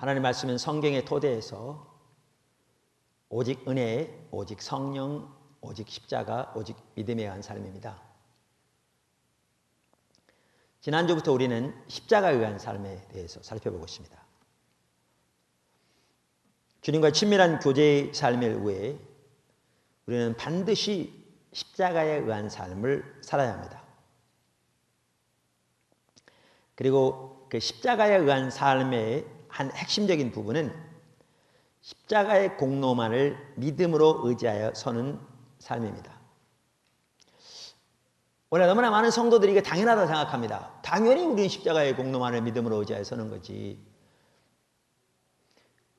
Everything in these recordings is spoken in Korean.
하나님 말씀은 성경의 토대에서 오직 은혜, 오직 성령, 오직 십자가, 오직 믿음에 의한 삶입니다. 지난주부터 우리는 십자가에 의한 삶에 대해서 살펴보고 있습니다. 주님과의 친밀한 교제의 삶을 위해 우리는 반드시 십자가에 의한 삶을 살아야 합니다. 그리고 그 십자가에 의한 삶의 한 핵심적인 부분은 십자가의 공로만을 믿음으로 의지하여 서는 삶입니다. 오늘 너무나 많은 성도들이 이게 당연하다고 생각합니다. 당연히 우리는 십자가의 공로만을 믿음으로 의지하여 서는 거지.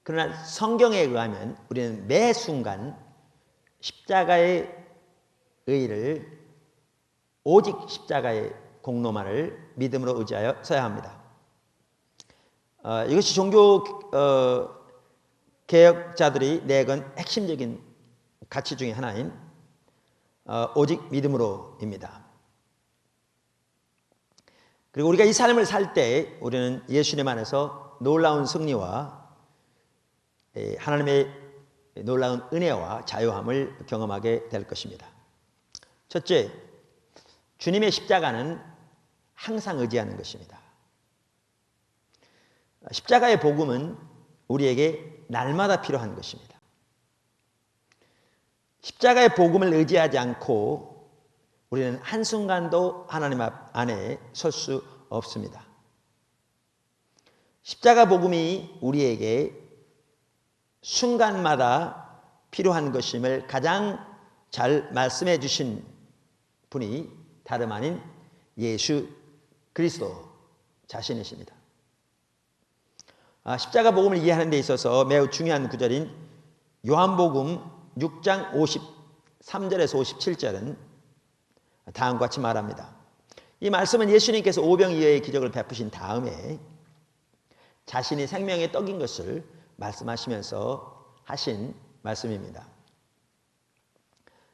그러나 성경에 의하면 우리는 매 순간 십자가의 의를 오직 십자가의 공로만을 믿음으로 의지하여 서야 합니다. 이것이 종교 개혁자들이 내건 핵심적인 가치 중에 하나인 오직 믿음으로입니다. 그리고 우리가 이 삶을 살 때 우리는 예수님 안에서 놀라운 승리와 하나님의 놀라운 은혜와 자유함을 경험하게 될 것입니다. 첫째, 주님의 십자가는 항상 의지하는 것입니다. 십자가의 복음은 우리에게 날마다 필요한 것입니다. 십자가의 복음을 의지하지 않고 우리는 한순간도 하나님 안에 설 수 없습니다. 십자가 복음이 우리에게 순간마다 필요한 것임을 가장 잘 말씀해 주신 분이 다름 아닌 예수 그리스도 자신이십니다. 십자가 복음을 이해하는 데 있어서 매우 중요한 구절인 요한복음 6장 53절에서 57절은 다음과 같이 말합니다. 이 말씀은 예수님께서 오병이어의 기적을 베푸신 다음에 자신이 생명의 떡인 것을 말씀하시면서 하신 말씀입니다.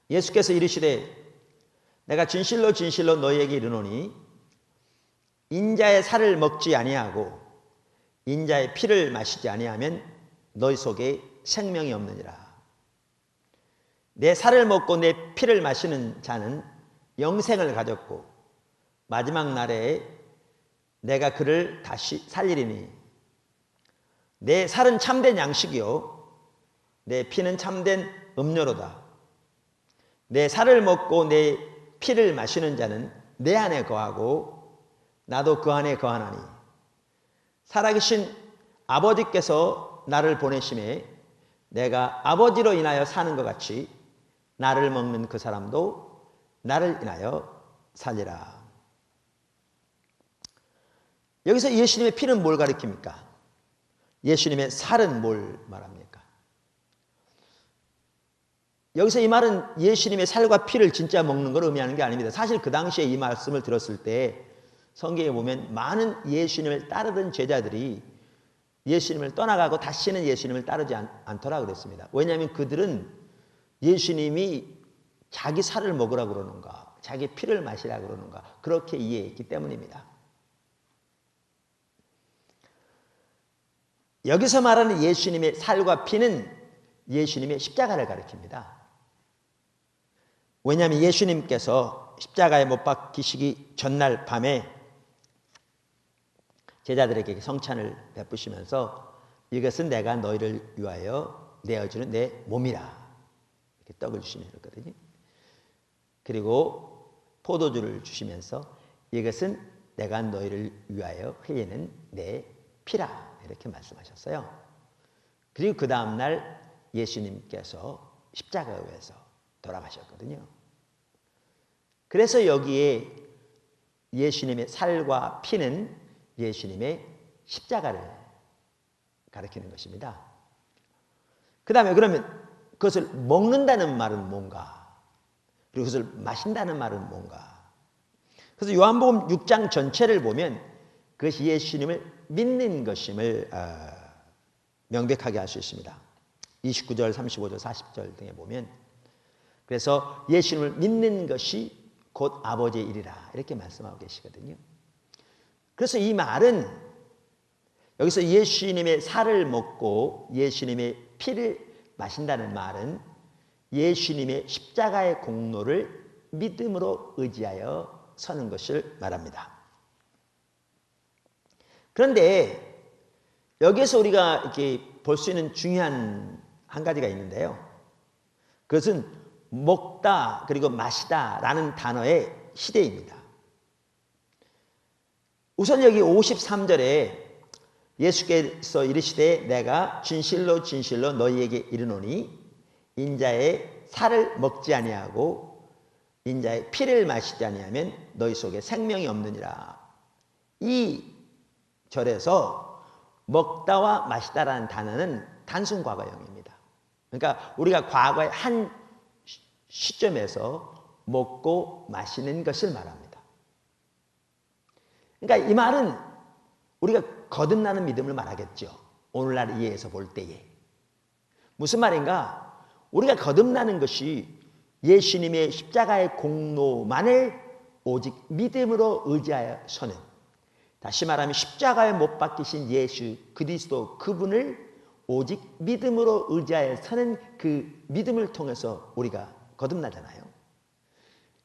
예수께서 이르시되 내가 진실로 진실로 너희에게 이르노니 인자의 살을 먹지 아니하고 인자의 피를 마시지 아니하면 너희 속에 생명이 없느니라. 내 살을 먹고 내 피를 마시는 자는 영생을 가졌고 마지막 날에 내가 그를 다시 살리리니 내 살은 참된 양식이요 내 피는 참된 음료로다. 내 살을 먹고 내 피를 마시는 자는 내 안에 거하고 나도 그 안에 거하나니 살아계신 아버지께서 나를 보내심에 내가 아버지로 인하여 사는 것 같이 나를 먹는 그 사람도 나를 인하여 살리라. 여기서 예수님의 피는 뭘 가리킵니까? 예수님의 살은 뭘 말합니까? 여기서 이 말은 예수님의 살과 피를 진짜 먹는 걸 의미하는 게 아닙니다. 사실 그 당시에 이 말씀을 들었을 때 성경에 보면 많은 예수님을 따르던 제자들이 예수님을 떠나가고 다시는 예수님을 따르지 않더라 그랬습니다. 왜냐하면 그들은 예수님이 자기 살을 먹으라고 그러는가 자기 피를 마시라고 그러는가 그렇게 이해했기 때문입니다. 여기서 말하는 예수님의 살과 피는 예수님의 십자가를 가리킵니다. 왜냐하면 예수님께서 십자가에 못 박히시기 전날 밤에 제자들에게 성찬을 베푸시면서 이것은 내가 너희를 위하여 내어주는 내 몸이라 이렇게 떡을 주시면 그랬거든요. 그리고 포도주를 주시면서 이것은 내가 너희를 위하여 흘리는 내 피라 이렇게 말씀하셨어요. 그리고 그 다음날 예수님께서 십자가에 의해서 돌아가셨거든요. 그래서 여기에 예수님의 살과 피는 예수님의 십자가를 가리키는 것입니다. 그 다음에 그러면 그것을 먹는다는 말은 뭔가? 그리고 그것을 마신다는 말은 뭔가? 그래서 요한복음 6장 전체를 보면 그것이 예수님을 믿는 것임을 명백하게 알 수 있습니다. 29절, 35절, 40절 등에 보면 그래서 예수님을 믿는 것이 곧 아버지의 일이라 이렇게 말씀하고 계시거든요. 그래서 이 말은 여기서 예수님의 살을 먹고 예수님의 피를 마신다는 말은 예수님의 십자가의 공로를 믿음으로 의지하여 서는 것을 말합니다. 그런데 여기서 우리가 이렇게 볼 수 있는 중요한 한 가지가 있는데요. 그것은 먹다 그리고 마시다 라는 단어의 시대입니다. 우선 여기 53절에 예수께서 이르시되 내가 진실로 진실로 너희에게 이르노니 인자의 살을 먹지 아니하고 인자의 피를 마시지 아니하면 너희 속에 생명이 없느니라. 이 절에서 먹다와 마시다라는 단어는 단순 과거형입니다. 그러니까 우리가 과거의 한 시점에서 먹고 마시는 것을 말합니다. 그러니까 이 말은 우리가 거듭나는 믿음을 말하겠죠. 오늘날 이해해서 볼 때에. 무슨 말인가? 우리가 거듭나는 것이 예수님의 십자가의 공로만을 오직 믿음으로 의지하여 서는, 다시 말하면 십자가에 못 박히신 예수 그리스도 그분을 오직 믿음으로 의지하여 서는 그 믿음을 통해서 우리가 거듭나잖아요.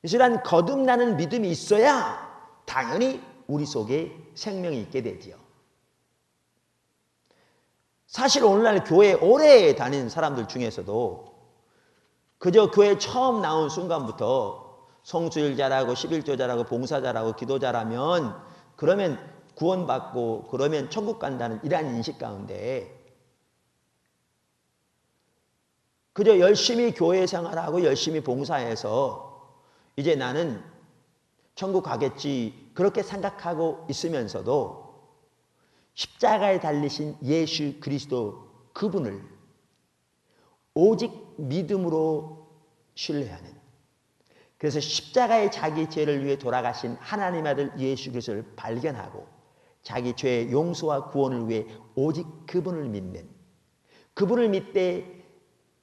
이러한 거듭나는 믿음이 있어야 당연히 우리 속에 생명이 있게 되지요. 사실 오늘날 교회에 오래 다닌 사람들 중에서도 그저 교회 처음 나온 순간부터 성수일 잘하고 11조 잘하고 봉사 잘하고 기도 잘하면 그러면 구원받고 그러면 천국 간다는 이러한 인식 가운데 그저 열심히 교회 생활하고 열심히 봉사해서 이제 나는 천국 가겠지 그렇게 생각하고 있으면서도 십자가에 달리신 예수 그리스도 그분을 오직 믿음으로 신뢰하는, 그래서 십자가에 자기 죄를 위해 돌아가신 하나님 아들 예수 그리스도를 발견하고 자기 죄의 용서와 구원을 위해 오직 그분을 믿는, 그분을 믿되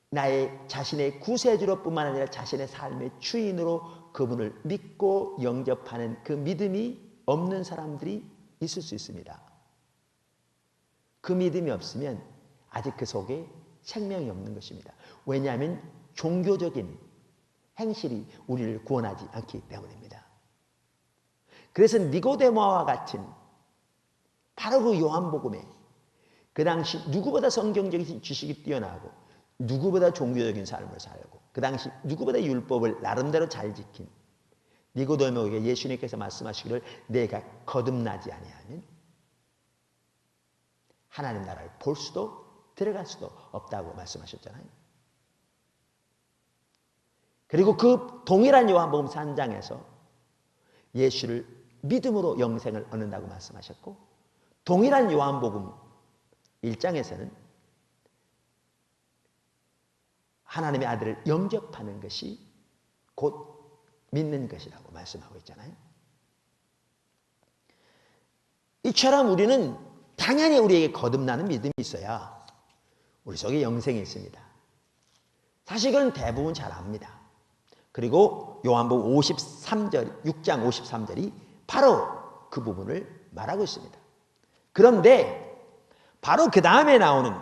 나의 자신의 구세주로 뿐만 아니라 자신의 삶의 주인으로 그분을 믿고 영접하는 그 믿음이 없는 사람들이 있을 수 있습니다. 그 믿음이 없으면 아직 그 속에 생명이 없는 것입니다. 왜냐하면 종교적인 행실이 우리를 구원하지 않기 때문입니다. 그래서 니고데모와 같은 바로 그 요한복음에 그 당시 누구보다 성경적인 지식이 뛰어나고 누구보다 종교적인 삶을 살고 그 당시 누구보다 율법을 나름대로 잘 지킨 니고데모에게 예수님께서 말씀하시기를 내가 거듭나지 아니하면 하나님 나라를 볼 수도 들어갈 수도 없다고 말씀하셨잖아요. 그리고 그 동일한 요한복음 3장에서 예수를 믿음으로 영생을 얻는다고 말씀하셨고, 동일한 요한복음 1장에서는 하나님의 아들을 영접하는 것이 곧 믿는 것이라고 말씀하고 있잖아요. 이처럼 우리는 당연히 우리에게 거듭나는 믿음이 있어야 우리 속에 영생이 있습니다. 사실 그건 대부분 잘 압니다. 그리고 요한복음 53절, 6장 53절이 바로 그 부분을 말하고 있습니다. 그런데 바로 그 다음에 나오는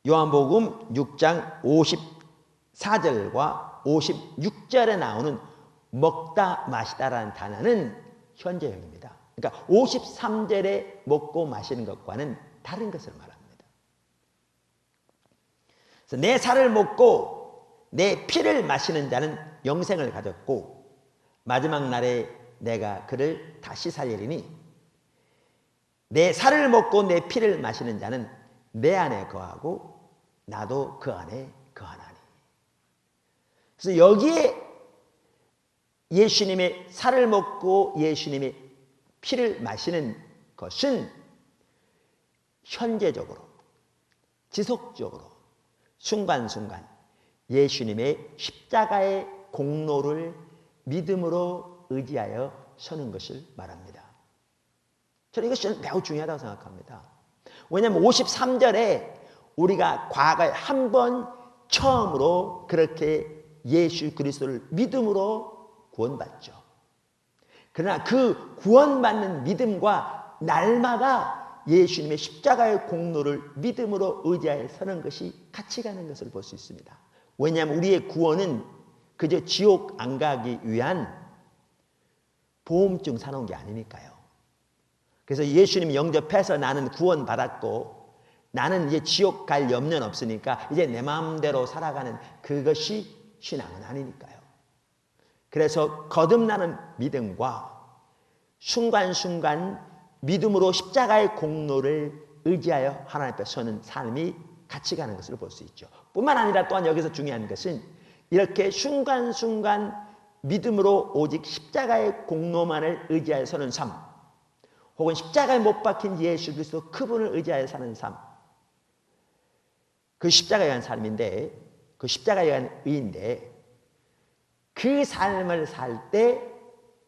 요한복음 6장 54절과 56절에 나오는 먹다 마시다라는 단어는 현재형입니다. 그러니까 53절에 먹고 마시는 것과는 다른 것을 말합니다. 그래서 내 살을 먹고 내 피를 마시는 자는 영생을 가졌고 마지막 날에 내가 그를 다시 살리리니 내 살을 먹고 내 피를 마시는 자는 내 안에 거하고 나도 그 안에 거하나니. 그래서 여기에 예수님의 살을 먹고 예수님의 피를 마시는 것은 현재적으로 지속적으로 순간순간 예수님의 십자가의 공로를 믿음으로 의지하여 서는 것을 말합니다. 저는 이것이 매우 중요하다고 생각합니다. 왜냐하면 53절에 우리가 과거에 한 번 처음으로 그렇게 예수 그리스도를 믿음으로 구원받죠. 그러나 그 구원받는 믿음과 날마다 예수님의 십자가의 공로를 믿음으로 의지하여 서는 것이 같이 가는 것을 볼 수 있습니다. 왜냐하면 우리의 구원은 그저 지옥 안 가기 위한 보험증 사놓은 게 아니니까요. 그래서 예수님 영접해서 나는 구원받았고 나는 이제 지옥 갈 염려는 없으니까 이제 내 마음대로 살아가는 그것이 신앙은 아니니까요. 그래서 거듭나는 믿음과 순간순간 믿음으로 십자가의 공로를 의지하여 하나님 앞에 서는 삶이 같이 가는 것을 볼 수 있죠. 뿐만 아니라 또한 여기서 중요한 것은 이렇게 순간순간 믿음으로 오직 십자가의 공로만을 의지하여 서는 삶, 혹은 십자가에 못 박힌 예수 그리스도 그분을 의지하여 사는 삶, 그 십자가에 대한 삶인데, 그 십자가에 대한 의인데, 그 삶을 살 때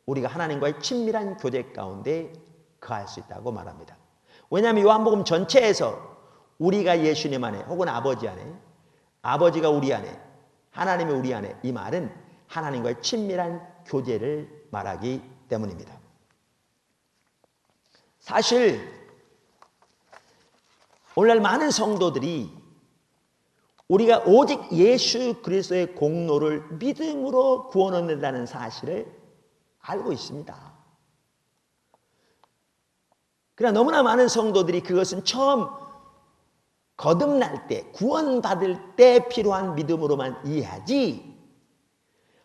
우리가 하나님과의 친밀한 교제 가운데 거할 수 있다고 말합니다. 왜냐하면 요한복음 전체에서 우리가 예수님 안에 혹은 아버지 안에, 아버지가 우리 안에, 하나님이 우리 안에, 이 말은 하나님과의 친밀한 교제를 말하기 때문입니다. 사실 오늘날 많은 성도들이 우리가 오직 예수 그리스도의 공로를 믿음으로 구원 얻는다는 사실을 알고 있습니다. 그러나 너무나 많은 성도들이 그것은 처음 거듭날 때, 구원받을 때 필요한 믿음으로만 이해하지,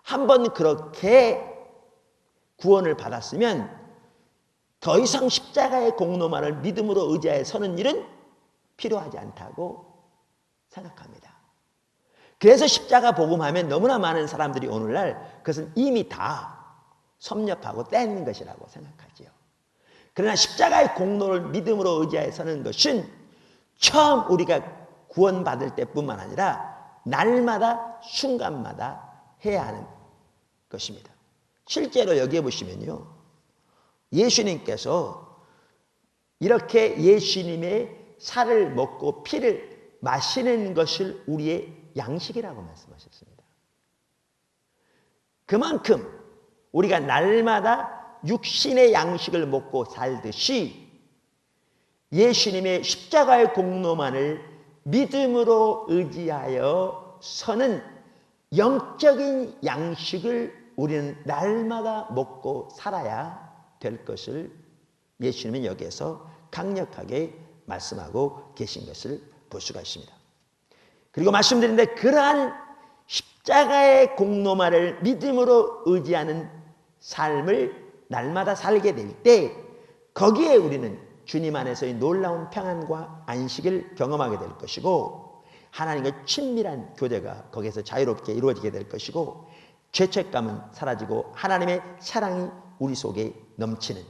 한번 그렇게 구원을 받았으면 더 이상 십자가의 공로만을 믿음으로 의지하여 서는 일은 필요하지 않다고 생각합니다. 그래서 십자가 복음하면 너무나 많은 사람들이 오늘날 그것은 이미 다 섭렵하고 뗀 것이라고 생각하지요. 그러나 십자가의 공로를 믿음으로 의지하여 서는 것은 처음 우리가 구원받을 때뿐만 아니라 날마다 순간마다 해야 하는 것입니다. 실제로 여기에 보시면요, 예수님께서 이렇게 예수님의 살을 먹고 피를 마시는 것을 우리의 양식이라고 말씀하셨습니다. 그만큼 우리가 날마다 육신의 양식을 먹고 살듯이 예수님의 십자가의 공로만을 믿음으로 의지하여 서는 영적인 양식을 우리는 날마다 먹고 살아야 될 것을 예수님은 여기에서 강력하게 말씀하고 계신 것을 볼 수가 있습니다. 그리고 말씀드렸는데, 그러한 십자가의 공로만을 믿음으로 의지하는 삶을 날마다 살게 될 때 거기에 우리는 주님 안에서의 놀라운 평안과 안식을 경험하게 될 것이고, 하나님과 친밀한 교제가 거기에서 자유롭게 이루어지게 될 것이고, 죄책감은 사라지고 하나님의 사랑이 우리 속에 넘치는,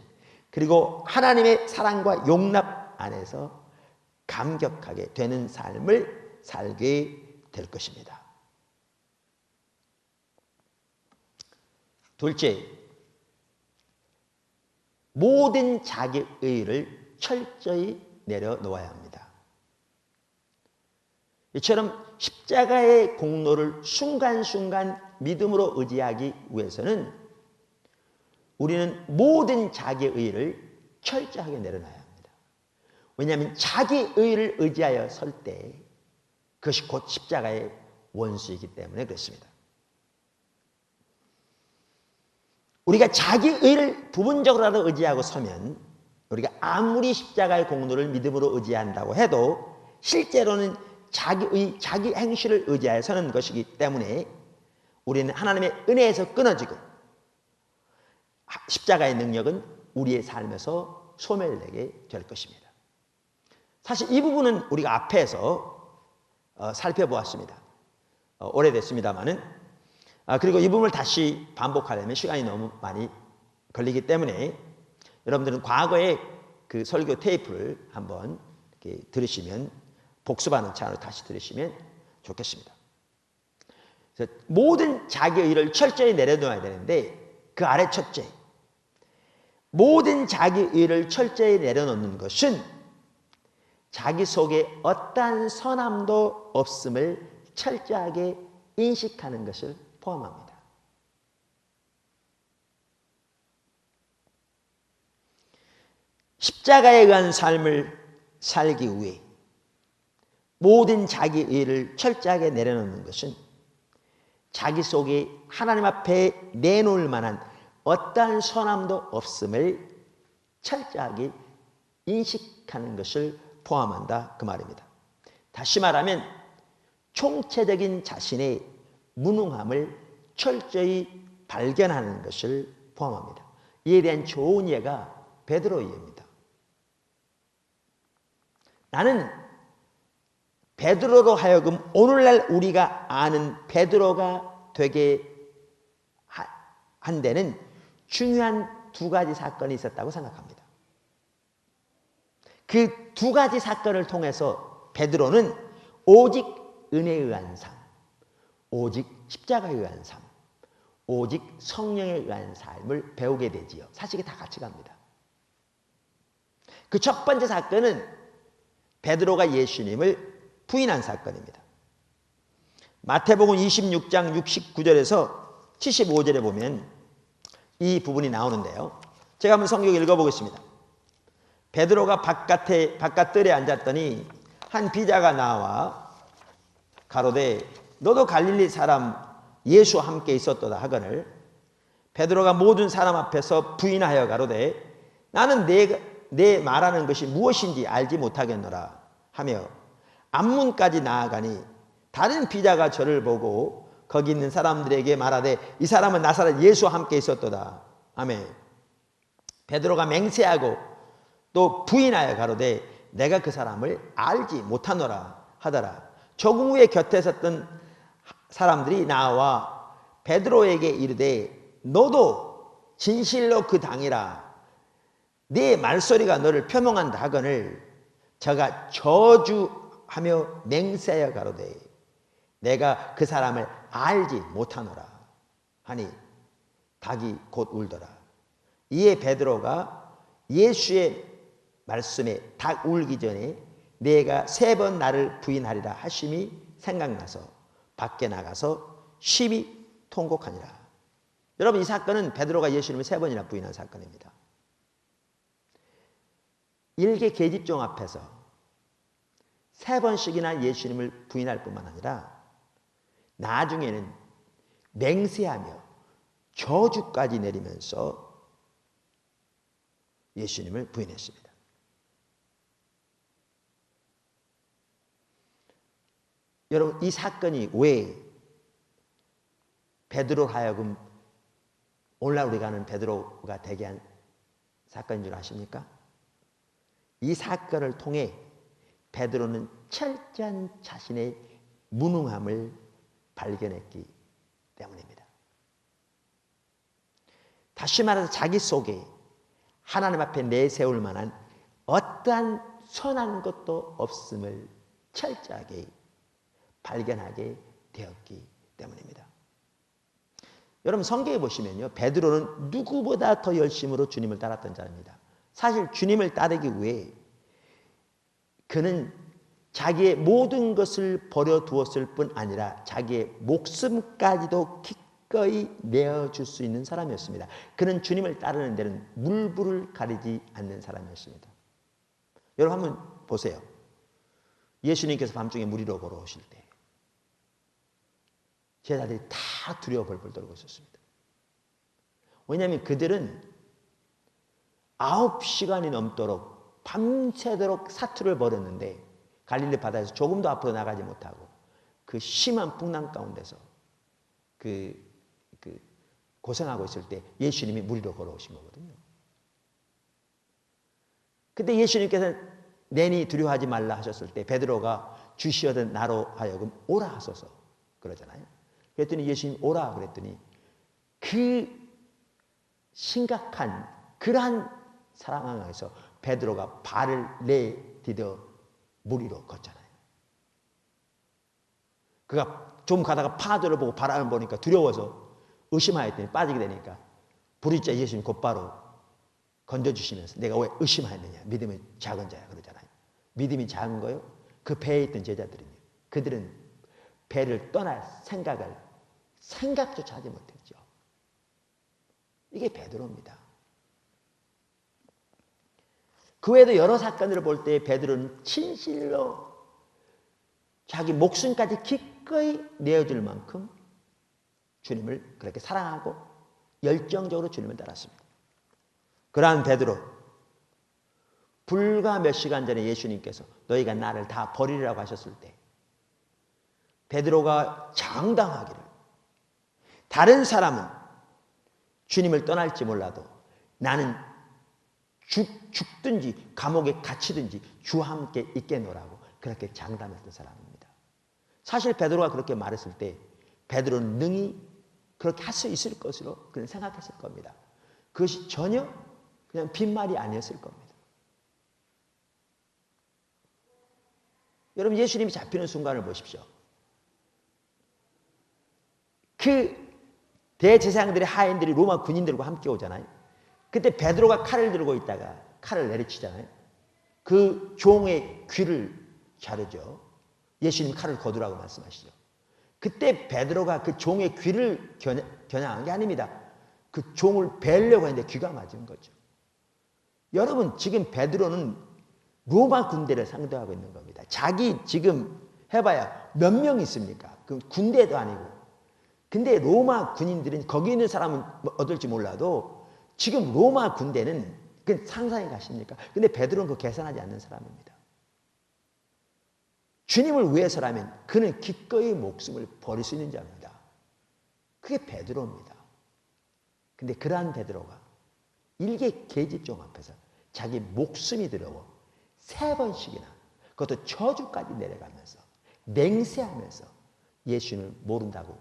그리고 하나님의 사랑과 용납 안에서 감격하게 되는 삶을 살게 될 것입니다. 둘째, 모든 자기의를 철저히 내려놓아야 합니다. 이처럼 십자가의 공로를 순간순간 믿음으로 의지하기 위해서는 우리는 모든 자기의를 철저하게 내려놔야 합니다. 왜냐하면 자기의를 의지하여 설 때 그것이 곧 십자가의 원수이기 때문에 그렇습니다. 우리가 자기의를 부분적으로라도 의지하고 서면, 우리가 아무리 십자가의 공로를 믿음으로 의지한다고 해도 실제로는 자기의, 자기 행실을 의지하여 서는 것이기 때문에 우리는 하나님의 은혜에서 끊어지고 십자가의 능력은 우리의 삶에서 소멸되게 될 것입니다. 사실 이 부분은 우리가 앞에서 살펴보았습니다. 오래됐습니다마는, 그리고 이 부분을 다시 반복하려면 시간이 너무 많이 걸리기 때문에 여러분들은 과거의 그 설교 테이프를 한번 이렇게 들으시면, 복습하는 차로 다시 들으시면 좋겠습니다. 그래서 모든 자기의를 철저히 내려놓아야 되는데, 그 아래 첫째, 모든 자기의를 철저히 내려놓는 것은 자기 속에 어떠한 선함도 없음을 철저하게 인식하는 것을 포함합니다. 십자가에 의한 삶을 살기 위해 모든 자기의를 철저하게 내려놓는 것은 자기 속에 하나님 앞에 내놓을 만한 어떠한 선함도 없음을 철저하게 인식하는 것을 포함한다 그 말입니다. 다시 말하면 총체적인 자신의 무능함을 철저히 발견하는 것을 포함합니다. 이에 대한 좋은 예가 베드로의 예입니다. 나는 베드로로 하여금 오늘날 우리가 아는 베드로가 되게 한 데는 중요한 두 가지 사건이 있었다고 생각합니다. 그 두 가지 사건을 통해서 베드로는 오직 은혜에 의한 삶, 오직 십자가에 의한 삶, 오직 성령에 의한 삶을 배우게 되지요. 사실 이게 다 같이 갑니다. 그 첫 번째 사건은 베드로가 예수님을 부인한 사건입니다. 마태복음 26장 69절에서 75절에 보면 이 부분이 나오는데요. 제가 한번 성경 읽어보겠습니다. 베드로가 바깥들에 앉았더니 한 비자가 나와 가로되 너도 갈릴리 사람 예수와 함께 있었도다 하거늘 베드로가 모든 사람 앞에서 부인하여 가로되 나는 내 말하는 것이 무엇인지 알지 못하겠노라 하며 앞문까지 나아가니 다른 비자가 저를 보고 거기 있는 사람들에게 말하되 이 사람은 나사렛 예수와 함께 있었도다 아멘. 베드로가 맹세하고 또 부인하여 가로되 내가 그 사람을 알지 못하노라 하더라. 조금 후에 곁에 섰던 사람들이 나와 베드로에게 이르되 너도 진실로 그 당이라 네 말소리가 너를 표명한다 하거늘 저가 저주하며 맹세하여 가로되 내가 그 사람을 알지 못하노라 하니 닭이 곧 울더라. 이에 베드로가 예수의 말씀에 닭 울기 전에 내가 3번 나를 부인하리라 하심이 생각나서 밖에 나가서 심히 통곡하니라. 여러분 이 사건은 베드로가 예수님을 3번이나 부인한 사건입니다. 일개 계집종 앞에서 3번씩이나 예수님을 부인할 뿐만 아니라 나중에는 맹세하며 저주까지 내리면서 예수님을 부인했습니다. 여러분 이 사건이 왜 베드로 하여금 오늘날 우리가 아는 베드로가 되게 한 사건인 줄 아십니까? 이 사건을 통해 베드로는 철저한 자신의 무능함을 발견했기 때문입니다. 다시 말해서 자기 속에 하나님 앞에 내세울 만한 어떠한 선한 것도 없음을 철저하게 발견하게 되었기 때문입니다. 여러분 성경에 보시면요. 베드로는 누구보다 더 열심으로 주님을 따랐던 자입니다. 사실 주님을 따르기 위해 그는 자기의 모든 것을 버려두었을 뿐 아니라 자기의 목숨까지도 기꺼이 내어줄 수 있는 사람이었습니다. 그는 주님을 따르는 데는 물불을 가리지 않는 사람이었습니다. 여러분 한번 보세요. 예수님께서 밤중에 물 위로 걸어오실 때 제자들이 다 두려워 벌벌 떨고 있었습니다. 왜냐하면 그들은 9시간이 넘도록 밤새도록 사투를 벌였는데 갈릴리 바다에서 조금도 앞으로 나가지 못하고 그 심한 풍랑 가운데서 고생하고 있을 때 예수님이 물 위로 걸어오신 거거든요. 그때 예수님께서 내니 두려워하지 말라 하셨을 때 베드로가 주시어든 나로 하여금 오라 하소서 그러잖아요. 그랬더니 예수님 오라 그랬더니 그 심각한 그러한 상황에서 베드로가 발을 내디뎌 물 위로 걷잖아요. 그가 좀 가다가 파도를 보고 바람을 보니까 두려워서 의심하였더니 빠지게 되니까 부르짖자 예수님 곧바로 건져주시면서 내가 왜 의심하였느냐 믿음이 작은 자야 그러잖아요. 믿음이 작은 거요? 그 배에 있던 제자들은요. 그들은 배를 떠날 생각조차 하지 못했죠. 이게 베드로입니다. 그 외에도 여러 사건을 볼 때 베드로는 진실로 자기 목숨까지 기꺼이 내어줄 만큼 주님을 그렇게 사랑하고 열정적으로 주님을 따랐습니다. 그러한 베드로, 불과 몇 시간 전에 예수님께서 너희가 나를 다 버리리라고 하셨을 때 베드로가 장담하기를, 다른 사람은 주님을 떠날지 몰라도 나는 죽든지 감옥에 갇히든지 주와 함께 있겠노라고 그렇게 장담했던 사람입니다. 사실 베드로가 그렇게 말했을 때 베드로는 능히 그렇게 할 수 있을 것으로 그는 생각했을 겁니다. 그것이 전혀 그냥 빈말이 아니었을 겁니다. 여러분, 예수님이 잡히는 순간을 보십시오. 그 대제사장들의 하인들이 로마 군인들과 함께 오잖아요. 그때 베드로가 칼을 들고 있다가 칼을 내리치잖아요. 그 종의 귀를 자르죠. 예수님 칼을 거두라고 말씀하시죠. 그때 베드로가 그 종의 귀를 겨냥한 게 아닙니다. 그 종을 베려고 했는데 귀가 맞은 거죠. 여러분, 지금 베드로는 로마 군대를 상대하고 있는 겁니다. 자기 지금 해봐야 몇 명 있습니까? 그 군대도 아니고. 근데 로마 군인들은 거기 있는 사람은 어떨지 몰라도 지금 로마 군대는 그 상상이 가십니까? 근데 베드로는 그 계산하지 않는 사람입니다. 주님을 위해서라면 그는 기꺼이 목숨을 버릴 수 있는 자입니다. 그게 베드로입니다. 근데 그러한 베드로가 일개 계집종 앞에서 자기 목숨이 두려워 3번씩이나, 그것도 저주까지 내려가면서 맹세하면서 예수님을 모른다고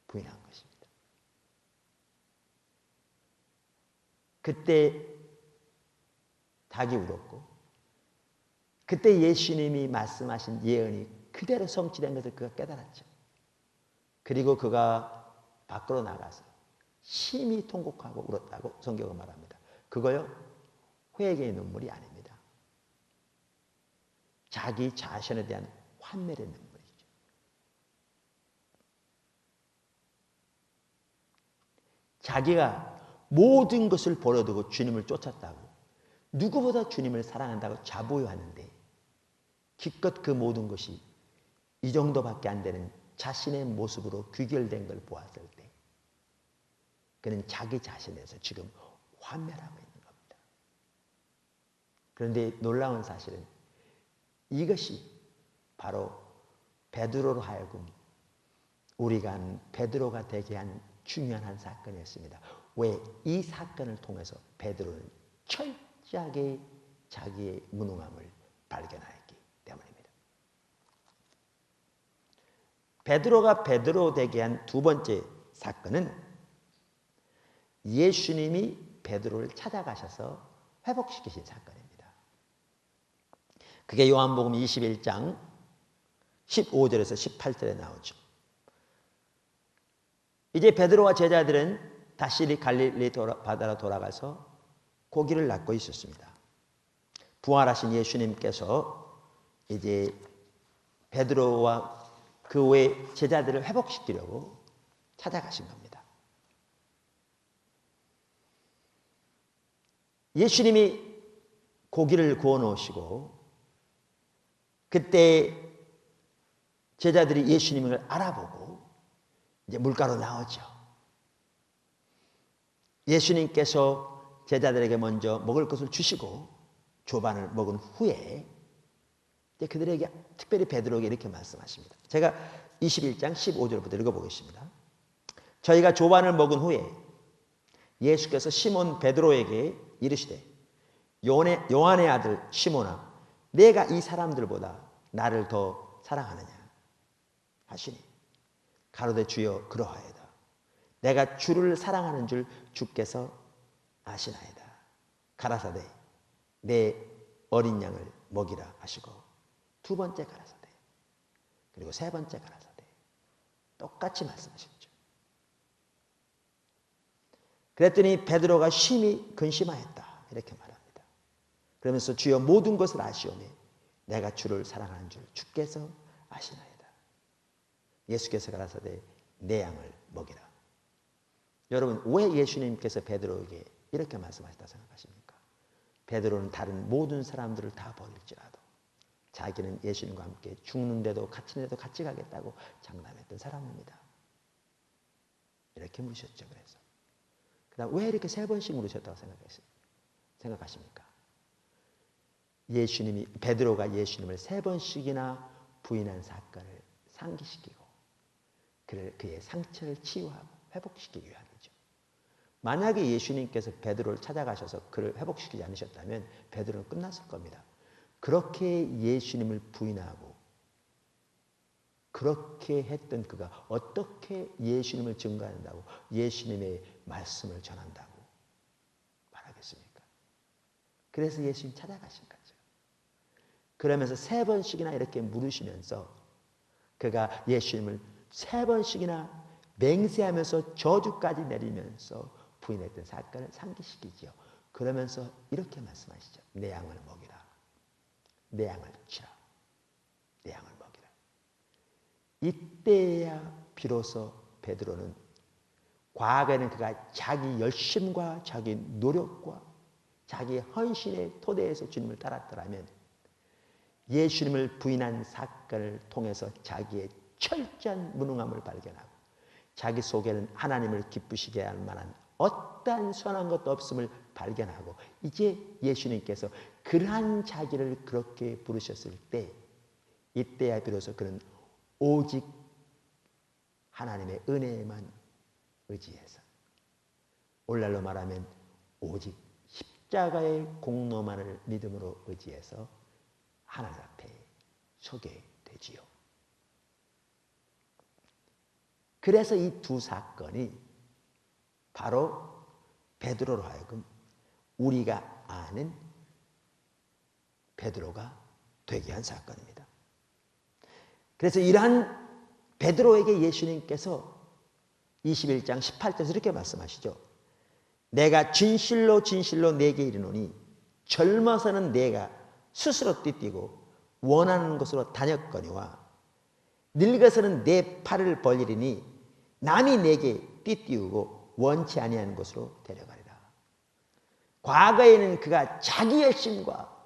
부인한 것입니다. 그때 닭이 울었고, 그때 예수님이 말씀하신 예언이 그대로 성취된 것을 그가 깨달았죠. 그리고 그가 밖으로 나가서 심히 통곡하고 울었다고 성경은 말합니다. 그거요, 회개의 눈물이 아닙니다. 자기 자신에 대한 환멸의 눈물이죠. 자기가 모든 것을 버려두고 주님을 쫓았다고, 누구보다 주님을 사랑한다고 자부하는데 기껏 그 모든 것이 이 정도밖에 안 되는 자신의 모습으로 귀결된 걸 보았을 때 그는 자기 자신에서 지금 환멸하고 있는 겁니다. 그런데 놀라운 사실은 이것이 바로 베드로로 하여금 우리가 베드로가 되게 한 중요한 한 사건이었습니다. 왜? 이 사건을 통해서 베드로는 철저하게 자기의 무능함을 발견하였기 때문입니다. 베드로가 베드로 되게 한 두 번째 사건은 예수님이 베드로를 찾아가셔서 회복시키신 사건입니다. 그게 요한복음 21장 15절에서 18절에 나오죠. 이제 베드로와 제자들은 다시 갈릴리 바다로 돌아가서 고기를 낚고 있었습니다. 부활하신 예수님께서 이제 베드로와 그 외 제자들을 회복시키려고 찾아가신 겁니다. 예수님이 고기를 구워 놓으시고 그때 제자들이 예수님을 알아보고 이제 물가로 나오죠. 예수님께서 제자들에게 먼저 먹을 것을 주시고 조반을 먹은 후에 이제 그들에게, 특별히 베드로에게 이렇게 말씀하십니다. 제가 21장 15절부터 읽어보겠습니다. 저희가 조반을 먹은 후에 예수께서 시몬 베드로에게 이르시되 요한의 아들 시몬아, 내가 이 사람들보다 나를 더 사랑하느냐 하시니 가로되 주여 그러하여다. 내가 주를 사랑하는 줄 주께서 아시나이다. 가라사대 내 어린 양을 먹이라 하시고, 두 번째 가라사대, 그리고 세 번째 가라사대 똑같이 말씀하셨죠. 그랬더니 베드로가 심히 근심하였다 이렇게 말합니다. 그러면서 주여 모든 것을 아시오니 내가 주를 사랑하는 줄 주께서 아시나이다. 예수께서 가라사대 내 양을 먹이라. 여러분, 왜 예수님께서 베드로에게 이렇게 말씀하셨다 생각하십니까? 베드로는 다른 모든 사람들을 다 버릴지라도 자기는 예수님과 함께 죽는데도 갇히는데도 같이 가겠다고 장담했던 사람입니다. 이렇게 물으셨죠. 그래서 그다음 왜 이렇게 3번씩 물으셨다고 생각하십니까? 베드로가 예수님을 3번씩이나 부인한 사건을 상기시키고 그의 상처를 치유하고 회복시키기 위함이죠. 만약에 예수님께서 베드로를 찾아가셔서 그를 회복시키지 않으셨다면 베드로는 끝났을 겁니다. 그렇게 예수님을 부인하고 그렇게 했던 그가 어떻게 예수님을 증거한다고 예수님의 말씀을 전한다고 말하겠습니까? 그래서 예수님 찾아가신 거죠. 그러면서 3번씩이나 이렇게 물으시면서 그가 예수님을 3번씩이나 맹세하면서 저주까지 내리면서 부인했던 사건을 상기시키지요. 그러면서 이렇게 말씀하시죠. 내 양을 먹이라. 내 양을 치라. 내 양을 먹이라. 이때야 비로소 베드로는 과거에는 그가 자기 열심과 자기 노력과 자기 헌신의 토대에서 주님을 따랐더라면 예수님을 부인한 사건을 통해서 자기의 철저한 무능함을 발견하고 자기 속에는 하나님을 기쁘시게 할 만한 어떠한 선한 것도 없음을 발견하고 이제 예수님께서 그러한 자기를 그렇게 부르셨을 때 이때야 비로소 그는 오직 하나님의 은혜에만 의지해서 오늘날로 말하면 오직 십자가의 공로만을 믿음으로 의지해서 하나님 앞에 서게 되지요. 그래서 이 두 사건이 바로 베드로로 하여금 우리가 아는 베드로가 되게 한 사건입니다. 그래서 이러한 베드로에게 예수님께서 21장 18절에서 이렇게 말씀하시죠. 내가 진실로 진실로 네게 이르노니 젊어서는 내가 스스로 띠띠고 원하는 곳으로 다녔거니와 늙어서는 내 팔을 벌리리니 남이 내게 띠띠우고 원치 아니하는 곳으로 데려가리라. 과거에는 그가 자기 열심과